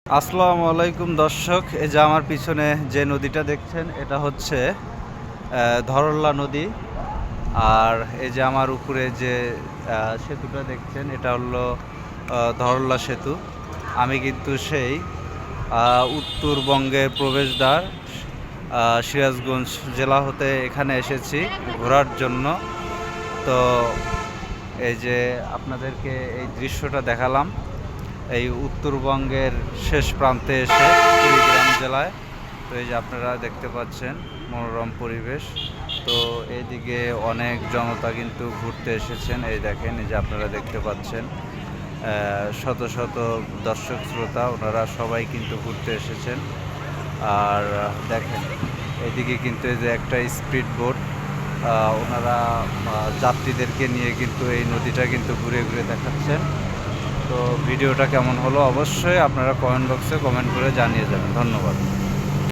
আসসালামু আলাইকুম দর্শক, এই যে আমার পিছনে যে নদীটা দেখছেন এটা হচ্ছে ধরল্লা নদী। আর এই যে আমার উপরে যে সেতুটা দেখছেন এটা হলো ধরল্লা সেতু। আমি কিন্তু সেই উত্তরবঙ্গের প্রবেশদ্বার সিরাজগঞ্জ জেলা হতে এখানে এসেছি ঘোরার জন্য। তো এই যে আপনাদেরকে এই দৃশ্যটা দেখালাম এই উত্তরবঙ্গের শেষ প্রান্তে এসে কুড়িগ্রাম জেলায়। তো এই যে আপনারা দেখতে পাচ্ছেন মনোরম পরিবেশ। তো এইদিকে অনেক জনতা কিন্তু ঘুরতে এসেছেন। এই দেখেন, এই যে আপনারা দেখতে পাচ্ছেন শত শত দর্শক শ্রোতা, ওনারা সবাই কিন্তু ঘুরতে এসেছেন। আর দেখেন এইদিকে কিন্তু এই যে একটা স্পিড বোট, ওনারা যাত্রীদেরকে নিয়ে কিন্তু এই নদীটা কিন্তু ঘুরে ঘুরে দেখাচ্ছেন। তো ভিডিওটা কেমন হলো অবশ্যই আপনারা কমেন্ট বক্সে কমেন্ট করে জানিয়ে যাবেন। ধন্যবাদ।